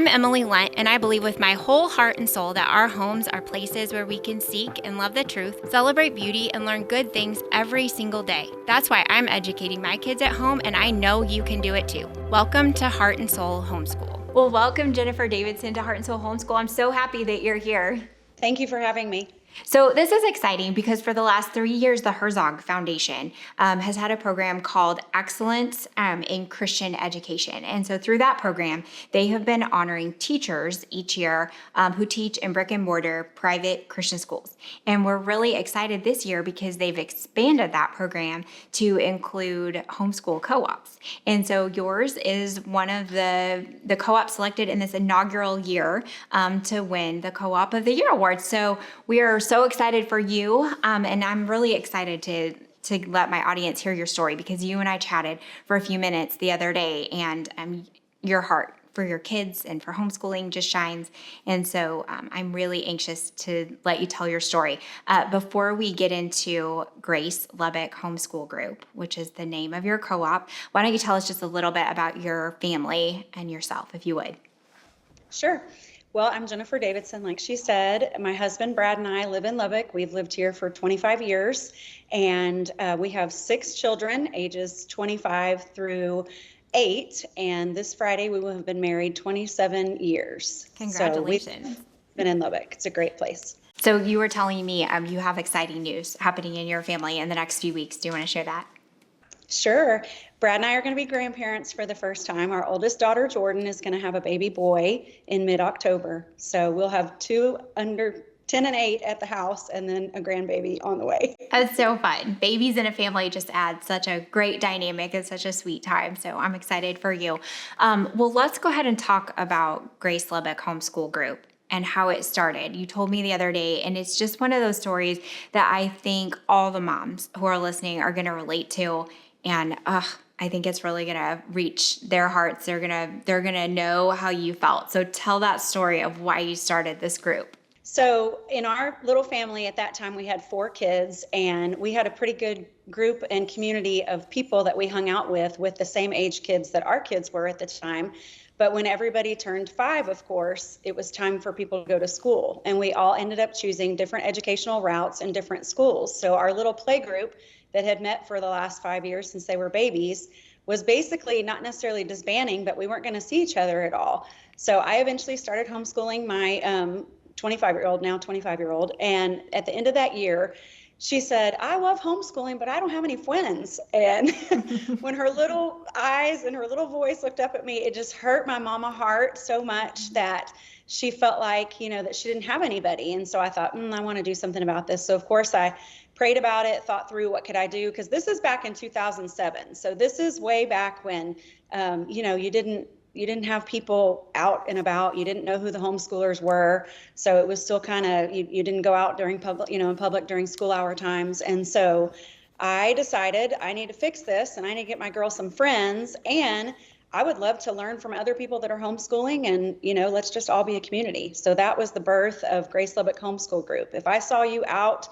I'm Emilie Lunt, and I believe with my whole heart and soul that our homes are places where we can seek and love the truth, celebrate beauty, and learn good things every single day. That's why I'm educating my kids at home, and I know you can do it too. Welcome to Heart and Soul Homeschool. Well, welcome Jenifer Davidson to Heart and Soul Homeschool. I'm so happy that you're here. Thank you for having me. So this is exciting because for the last 3 years, the Herzog Foundation has had a program called Excellence in Christian Education. And so through that program, they have been honoring teachers each year who teach in brick and mortar private Christian schools. And we're really excited this year because they've expanded that program to include homeschool co-ops. And so yours is one of the co-ops selected in this inaugural year to win the Co-op of the Year award. So we are so excited for you, and I'm really excited to let my audience hear your story because you and I chatted for a few minutes the other day, and your heart for your kids and for homeschooling just shines. And so I'm really anxious to let you tell your story. Before we get into GraceLubbock Homeschool Group, which is the name of your co-op, why don't you tell us just a little bit about your family and yourself, if you would? Sure. Well, I'm Jenifer Davidson, like she said. My husband, Brad, and I live in Lubbock. We've lived here for 25 years, and we have 6 children, ages 25 through 8, and this Friday we will have been married 27 years. Congratulations. So we've been in Lubbock. It's a great place. So you were telling me you have exciting news happening in your family in the next few weeks. Do you want to share that? Sure. Brad and I are going to be grandparents for the first time. Our oldest daughter, Jordan, is going to have a baby boy in mid-October. So we'll have 2 under 10 and 8 at the house and then a grandbaby on the way. That's so fun. Babies in a family just add such a great dynamic. It's such a sweet time. So I'm excited for you. Well, let's go ahead and talk about GraceLubbock Homeschool Group and how it started. You told me the other day, and it's just one of those stories that I think all the moms who are listening are going to relate to. And I think it's really gonna reach their hearts. They're gonna know how you felt. So tell that story of why you started this group. So in our little family at that time, we had 4 kids, and we had a pretty good group and community of people that we hung out with the same age kids that our kids were at the time. But when everybody turned 5, of course, it was time for people to go to school. And we all ended up choosing different educational routes in different schools. So our little play group that had met for the last 5 years since they were babies was basically not necessarily disbanding, but we weren't going to see each other at all. So I eventually started homeschooling my 25-year-old. And at the end of that year, she said, I love homeschooling, but I don't have any friends. And when her little eyes and her little voice looked up at me, it just hurt my mama heart so much that she felt like, that she didn't have anybody. And so I thought, I want to do something about this. So of course I prayed about it, thought through what could I do, because this is back in 2007. So this is way back when, you didn't have people out and about. You didn't know who the homeschoolers were. So it was still kind of, you didn't go out during public, in public during school hour times. And so I decided I need to fix this and I need to get my girls some friends, and I would love to learn from other people that are homeschooling, and, let's just all be a community. So that was the birth of GraceLubbock Homeschool Group. If I saw you out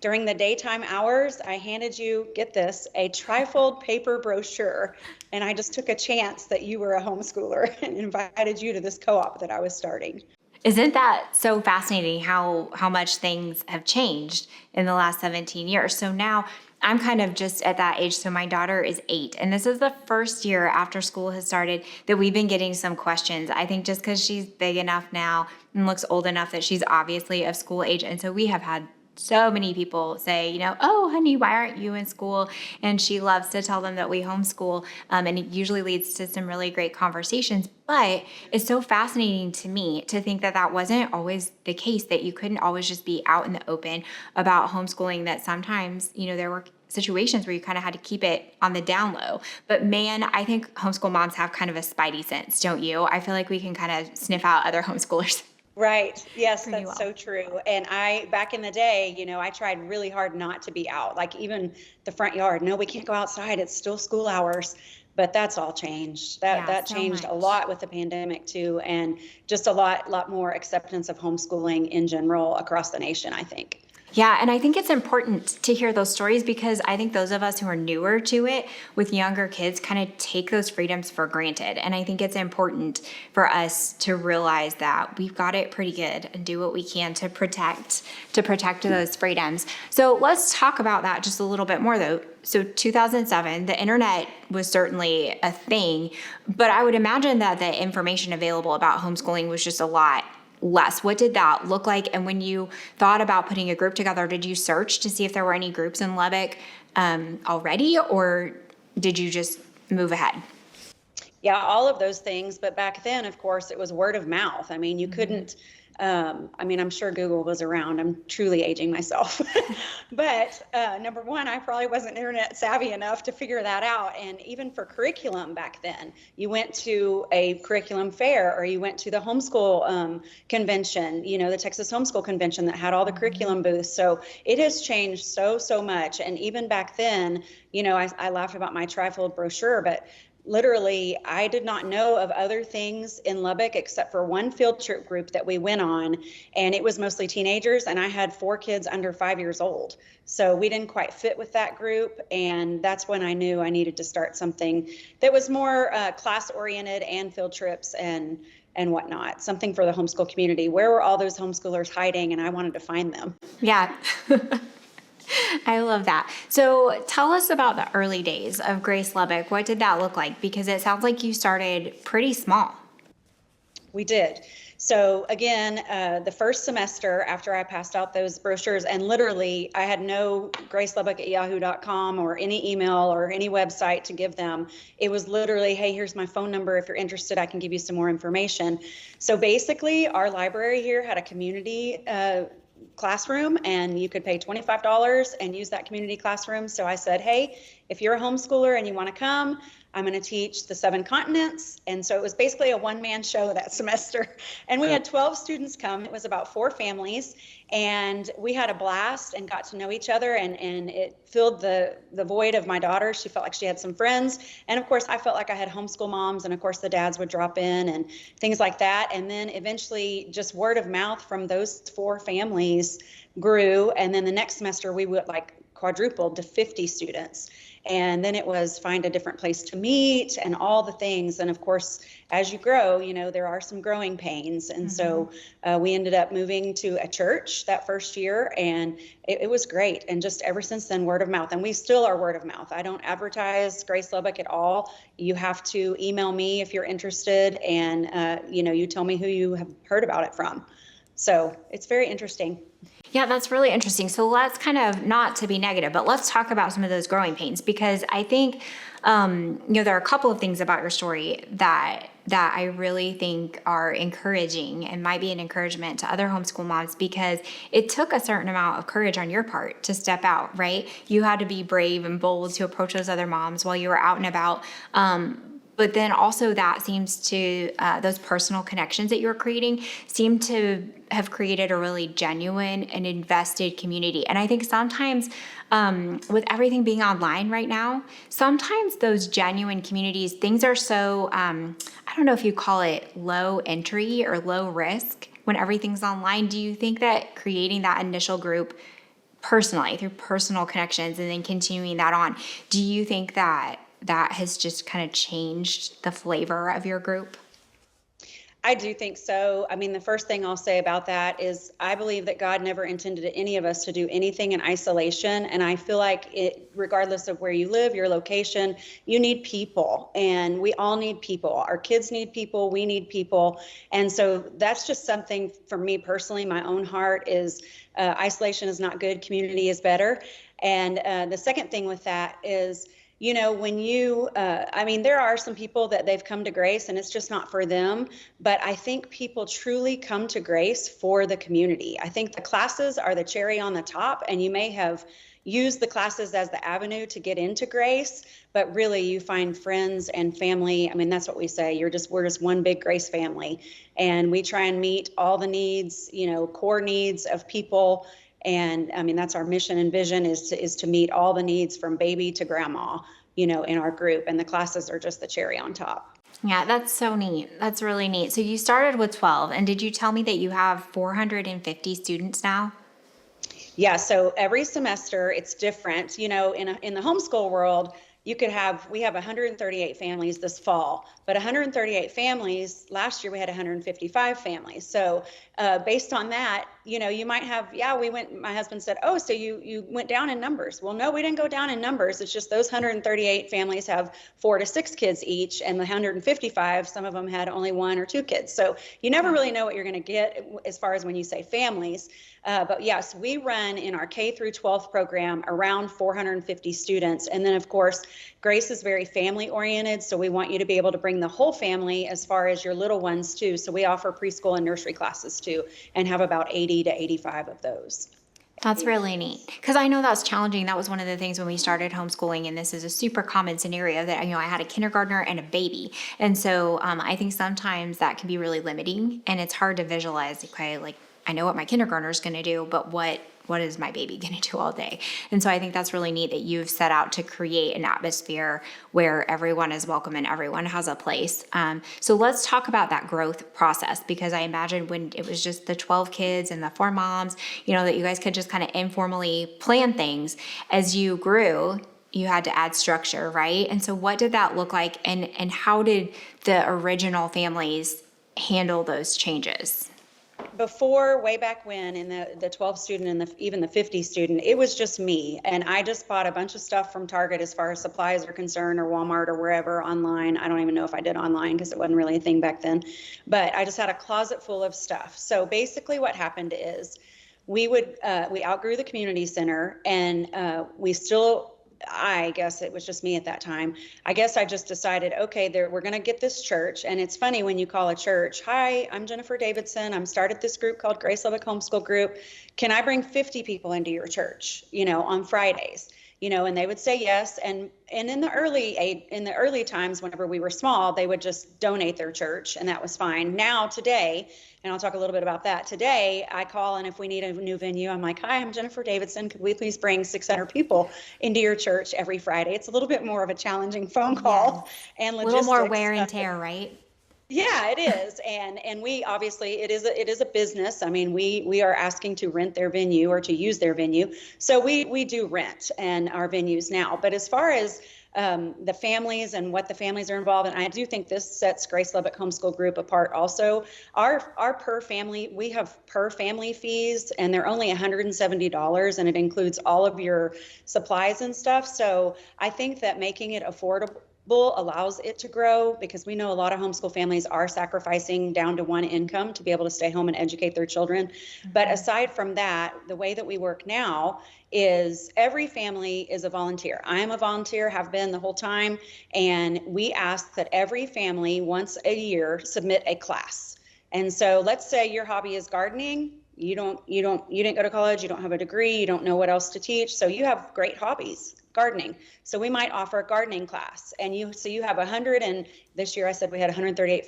during the daytime hours, I handed you, get this, a trifold paper brochure, and I just took a chance that you were a homeschooler and invited you to this co-op that I was starting. Isn't that so fascinating how much things have changed in the last 17 years? So now I'm kind of just at that age. So my daughter is 8, and this is the first year after school has started that we've been getting some questions. I think just because she's big enough now and looks old enough that she's obviously of school age. And so we have had so many people say, oh, honey, why aren't you in school? And she loves to tell them that we homeschool, and it usually leads to some really great conversations. But it's so fascinating to me to think that that wasn't always the case, that you couldn't always just be out in the open about homeschooling, that sometimes, there were situations where you kind of had to keep it on the down low. But man, I think homeschool moms have kind of a spidey sense, don't you? I feel like we can kind of sniff out other homeschoolers. Right. Yes, that's so true. And back in the day, I tried really hard not to be out, like even the front yard. No, we can't go outside. It's still school hours. But that's all changed. That changed a lot with the pandemic too, and just a lot more acceptance of homeschooling in general across the nation, I think. Yeah, and I think it's important to hear those stories because I think those of us who are newer to it with younger kids kind of take those freedoms for granted. And I think it's important for us to realize that we've got it pretty good and do what we can to protect those freedoms. So let's talk about that just a little bit more though. So 2007, the internet was certainly a thing, but I would imagine that the information available about homeschooling was just a lot less. What did that look like? And when you thought about putting a group together, did you search to see if there were any groups in Lubbock already, or did you just move ahead? Yeah, all of those things. But back then, of course, it was word of mouth. I mean, you couldn't, I'm sure Google was around. I'm truly aging myself. But number one, I probably wasn't internet savvy enough to figure that out. And even for curriculum back then, you went to a curriculum fair or you went to the homeschool convention, the Texas Homeschool Convention that had all the curriculum booths. So it has changed so much. And even back then, I laugh about my trifold brochure, but literally, I did not know of other things in Lubbock except for one field trip group that we went on, and it was mostly teenagers, and I had 4 kids under 5 years old. So we didn't quite fit with that group, and that's when I knew I needed to start something that was more class-oriented and field trips and whatnot, something for the homeschool community. Where were all those homeschoolers hiding? And I wanted to find them. Yeah. I love that. So tell us about the early days of Grace Lubbock. What did that look like? Because it sounds like you started pretty small. We did. So again, the first semester after I passed out those brochures, and literally I had no GraceLubbock@yahoo.com or any email or any website to give them. It was literally, hey, here's my phone number. If you're interested, I can give you some more information. So basically, our library here had a community classroom, and you could pay $25 and use that community classroom. So I said, hey, if you're a homeschooler and you want to come, I'm going to teach the 7 continents. And so it was basically a one-man show that semester. And we had 12 students come. It was about 4 families. And we had a blast and got to know each other. And it filled the void of my daughter. She felt like she had some friends. And of course, I felt like I had homeschool moms. And of course, the dads would drop in and things like that. And then eventually, just word of mouth from those 4 families grew. And then the next semester, we would quadrupled to 50 students. And then it was find a different place to meet and all the things. And of course, as you grow, there are some growing pains. And so we ended up moving to a church that first year, and it was great. And just ever since then, word of mouth. And we still are word of mouth. I don't advertise Grace Lubbock at all. You have to email me if you're interested, and you tell me who you have heard about it from. So it's very interesting. Yeah, that's really interesting. So let's kind of, not to be negative, but let's talk about some of those growing pains, because I think, there are a couple of things about your story that I really think are encouraging and might be an encouragement to other homeschool moms, because it took a certain amount of courage on your part to step out, right? You had to be brave and bold to approach those other moms while you were out and about. But then also that seems to, those personal connections that you're creating seem to have created a really genuine and invested community. And I think sometimes with everything being online right now, sometimes those genuine communities, things are so, I don't know if you call it low entry or low risk when everything's online. Do you think that creating that initial group personally through personal connections and then continuing that on, do you think that has just kind of changed the flavor of your group? I do think so. I mean, the first thing I'll say about that is I believe that God never intended any of us to do anything in isolation. And I feel like regardless of where you live, your location, you need people, and we all need people. Our kids need people. We need people. And so that's just something for me personally, my own heart is isolation is not good. Community is better. And the second thing with that is, when there are some people that they've come to Grace and it's just not for them, but I think people truly come to Grace for the community. I think the classes are the cherry on the top, and you may have used the classes as the avenue to get into Grace, but really you find friends and family. I mean, that's what we say. We're just one big Grace family, and we try and meet all the needs, core needs of people. And I mean, that's our mission and vision is to meet all the needs from baby to grandma, in our group. And the classes are just the cherry on top. Yeah, that's so neat. That's really neat. So you started with 12, and did you tell me that you have 450 students now? Yeah, so every semester it's different. In the homeschool world, we have 138 families this fall, but 138 families, last year we had 155 families. So based on that, you might have, my husband said, oh, so you went down in numbers. Well, no, we didn't go down in numbers. It's just those 138 families have 4 to 6 kids each, and the 155, some of them had only 1 or 2 kids. So you never really know what you're going to get as far as when you say families. But yes, we run in our K through 12 program around 450 students. And then, of course, Grace is very family oriented. So we want you to be able to bring the whole family as far as your little ones too. So we offer preschool and nursery classes too, and have about 80 to 85 of those. That's really neat, because I know that's challenging. That was one of the things when we started homeschooling, and this is a super common scenario that, I had a kindergartner and a baby. And so I think sometimes that can be really limiting, and it's hard to visualize, okay, like I know what my kindergartner is going to do, but what is my baby going to do all day? And so I think that's really neat that you've set out to create an atmosphere where everyone is welcome and everyone has a place. So let's talk about that growth process, because I imagine when it was just the 12 kids and the 4 moms, that you guys could just kind of informally plan things. As you grew, you had to add structure, right? And so what did that look like, and how did the original families handle those changes? Before, way back when, in the 12 student and even the 50 student, it was just me. And I just bought a bunch of stuff from Target as far as supplies are concerned, or Walmart or wherever online. I don't even know if I did online because it wasn't really a thing back then. But I just had a closet full of stuff. So basically what happened is we outgrew the community center, and I guess it was just me at that time. I guess I just decided, okay, we're going to get this church. And it's funny when you call a church, hi, I'm Jenifer Davidson. I'm started this group called GraceLubbock Homeschool Group. Can I bring 50 people into your church, on Fridays? And they would say yes. And in the early times, whenever we were small, they would just donate their church, and that was fine. Now, today, and I'll talk a little bit about that. Today, I call, and if we need a new venue, I'm like, hi, I'm Jenifer Davidson. Could we please bring 600 people into your church every Friday? It's a little bit more of a challenging phone call and logistics. A little more wear and tear, right? Yeah, it is. And we obviously, it is a business. I mean, we are asking to rent their venue or to use their venue. So we do rent and our venues now. But as far as the families and what the families are involved in, I do think this sets GraceLubbock Homeschool Group apart also. Our per family, we have per family fees, and they're only $170, and it includes all of your supplies and stuff. So I think that making it affordable allows it to grow, because we know a lot of homeschool families are sacrificing down to 1 income to be able to stay home and educate their children. Mm-hmm. But aside from that, the way that we work now is every family is a volunteer. I am a volunteer, have been the whole time, and we ask that every family once a year submit a class. And so let's say your hobby is gardening. You didn't go to college, you don't have a degree, you don't know what else to teach, so you have great hobbies. Gardening. So we might offer a gardening class, and you have 100, and this year I said we had 138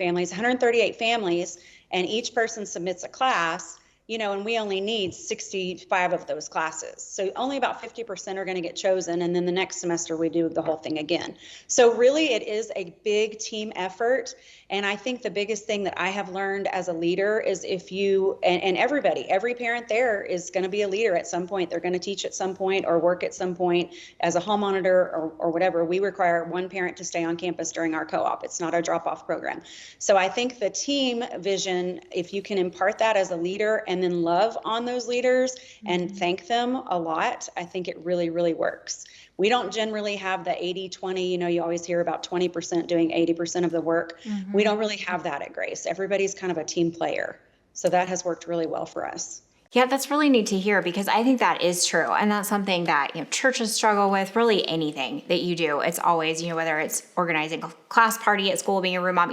families, and each person submits a class, and we only need 65 of those classes. So only about 50% are going to get chosen, and then the next semester we do the whole thing again. So really it is a big team effort, and I think the biggest thing that I have learned as a leader is and every parent there is going to be a leader at some point. They're going to teach at some point or work at some point as a home monitor or whatever. We require one parent to stay on campus during our co-op. It's not a drop-off program. So I think the team vision, if you can impart that as a leader and then love on those leaders and thank them a lot, I think it really, really works. We don't generally have the 80-20, you always hear about 20% doing 80% of the work. Mm-hmm. We don't really have that at Grace. Everybody's kind of a team player. So that has worked really well for us. Yeah, that's really neat to hear, because I think that is true. And that's something that, churches struggle with. Really anything that you do, it's always, whether it's organizing a class party at school, being a room mom,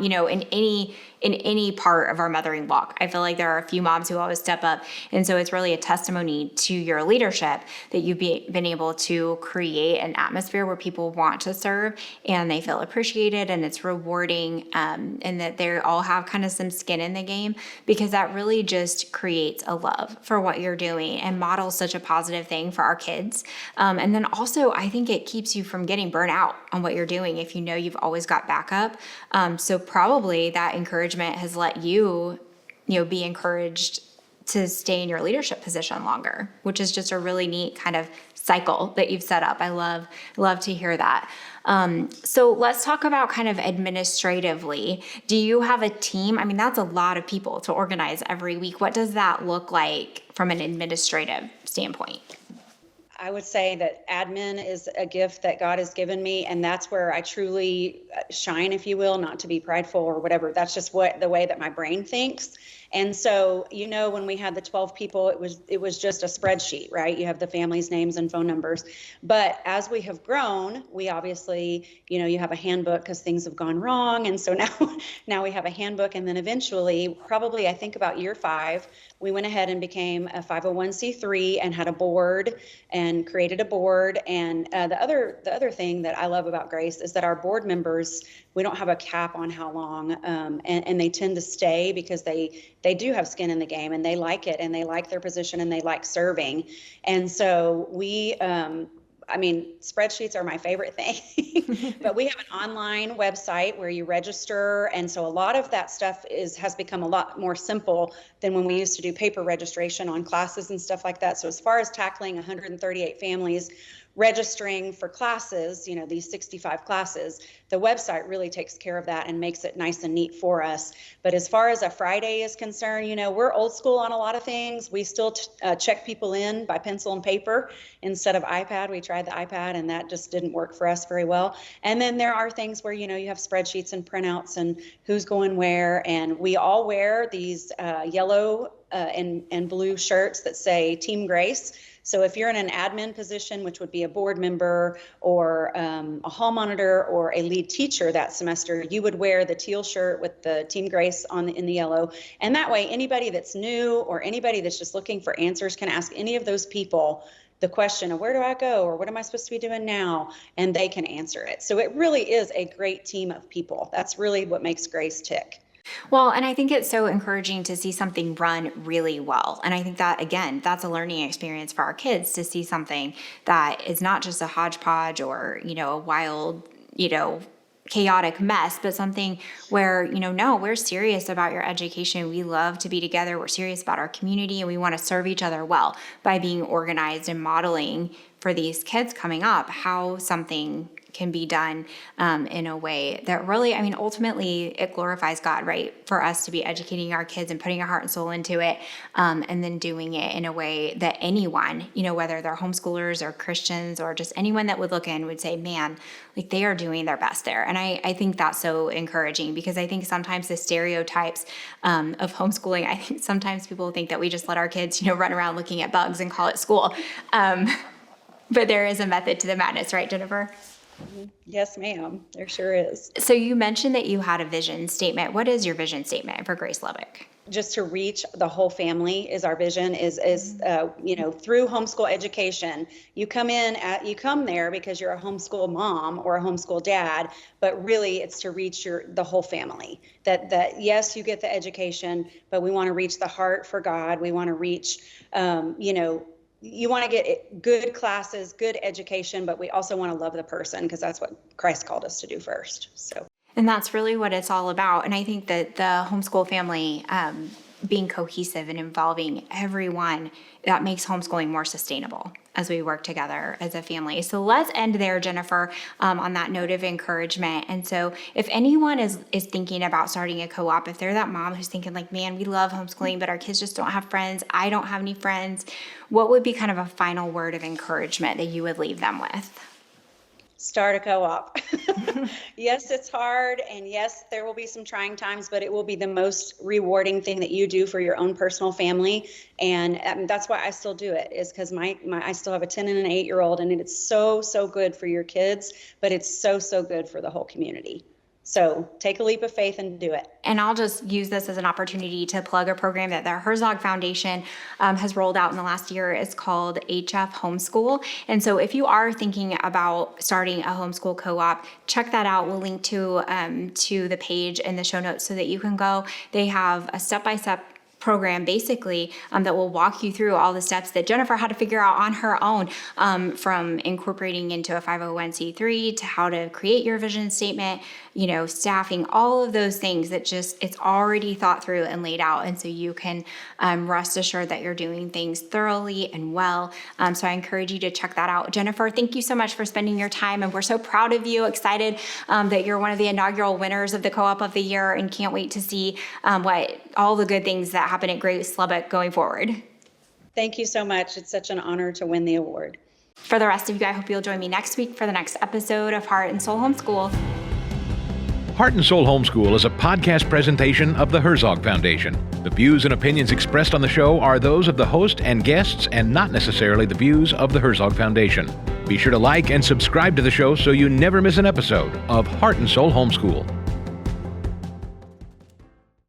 in any part of our mothering walk. I feel like there are a few moms who always step up. And so it's really a testimony to your leadership that you've been able to create an atmosphere where people want to serve and they feel appreciated, and it's rewarding, and that they all have kind of some skin in the game, because that really just creates a love for what you're doing and models such a positive thing for our kids. And then also, I think it keeps you from getting burnt out on what you're doing if you've always got backup. So probably that encouragement has let you, be encouraged to stay in your leadership position longer, which is just a really neat kind of cycle that you've set up. I love to hear that. So let's talk about kind of administratively. Do you have a team? I mean, that's a lot of people to organize every week. What does that look like from an administrative standpoint? I would say that admin is a gift that God has given me, and that's where I truly shine, if you will, not to be prideful or whatever. That's just the way that my brain thinks. And so, when we had the 12 people, it was just a spreadsheet, right? You have the families' names and phone numbers. But as we have grown, we obviously, you have a handbook because things have gone wrong. And so now we have a handbook. And then eventually, probably I think about year 5, we went ahead and became a 501c3 and had a board and created a board. And the other thing that I love about Grace is that our board members, we don't have a cap on how long, and they tend to stay because they do have skin in the game, and they like it, and they like their position, and they like serving. And so spreadsheets are my favorite thing, but we have an online website where you register. And so a lot of that stuff has become a lot more simple than when we used to do paper registration on classes and stuff like that. So as far as tackling 138 families, registering for classes, these 65 classes, the website really takes care of that and makes it nice and neat for us. But as far as a Friday is concerned, we're old school on a lot of things. We still check people in by pencil and paper instead of iPad. We tried the iPad, and that just didn't work for us very well. And then there are things where, you have spreadsheets and printouts and who's going where. And we all wear these yellow and blue shirts that say Team Grace. So if you're in an admin position, which would be a board member or a hall monitor or a lead teacher that semester, you would wear the teal shirt with the Team Grace in the yellow. And that way, anybody that's new or anybody that's just looking for answers can ask any of those people the question of where do I go or what am I supposed to be doing now? And they can answer it. So it really is a great team of people. That's really what makes Grace tick. Well, and I think it's so encouraging to see something run really well. And I think that, again, that's a learning experience for our kids to see something that is not just a hodgepodge or, a wild, chaotic mess, but something where, no, we're serious about your education. We love to be together. We're serious about our community, and we want to serve each other well by being organized and modeling for these kids coming up how something can be done in a way that really, ultimately it glorifies God, right? For us to be educating our kids and putting our heart and soul into it, and then doing it in a way that anyone, whether they're homeschoolers or Christians or just anyone that would look in would say, man, like they are doing their best there. And I think that's so encouraging, because I think sometimes the stereotypes of homeschooling, I think sometimes people think that we just let our kids, run around looking at bugs and call it school. But there is a method to the madness, right, Jenifer? Yes, ma'am. There sure is. So you mentioned that you had a vision statement. What is your vision statement for Grace Lubbock? Just to reach the whole family is our vision. Is through homeschool education, you come there because you're a homeschool mom or a homeschool dad, but really it's to reach the whole family. That yes, you get the education, but we want to reach the heart for God. We want to reach you want to get good classes, good education, but we also want to love the person, because that's what Christ called us to do first. So, and that's really what it's all about. And I think that the homeschool family, being cohesive and involving everyone, that makes homeschooling more sustainable as we work together as a family. So let's end there, Jenifer, on that note of encouragement. And so if anyone is thinking about starting a co-op, if they're that mom who's thinking like, man, we love homeschooling, but our kids just don't have friends, I don't have any friends, what would be kind of a final word of encouragement that you would leave them with? Start a co-op. Yes, it's hard, and yes, there will be some trying times, but it will be the most rewarding thing that you do for your own personal family. And that's why I still do it, is because I still have a 10 and an 8-year-old, and it's so good for your kids, but it's so good for the whole community. So take a leap of faith and do it. And I'll just use this as an opportunity to plug a program that the Herzog Foundation has rolled out in the last year. It's called HF Homeschool. And so if you are thinking about starting a homeschool co-op, check that out. We'll link to the page in the show notes so that you can go. They have a step-by-step program basically that will walk you through all the steps that Jenifer had to figure out on her own, from incorporating into a 501c3 to how to create your vision statement, staffing, all of those things that it's already thought through and laid out. And so you can rest assured that you're doing things thoroughly and well. So I encourage you to check that out. Jenifer, thank you so much for spending your time. And we're so proud of you, excited that you're one of the inaugural winners of the Co-op of the Year, and can't wait to see what all the good things that happen at Grace Lubbock going forward. Thank you so much. It's such an honor to win the award. For the rest of you, I hope you'll join me next week for the next episode of Heart and Soul Homeschool. Heart and Soul Homeschool is a podcast presentation of the Herzog Foundation. The views and opinions expressed on the show are those of the host and guests and not necessarily the views of the Herzog Foundation. Be sure to like and subscribe to the show so you never miss an episode of Heart and Soul Homeschool.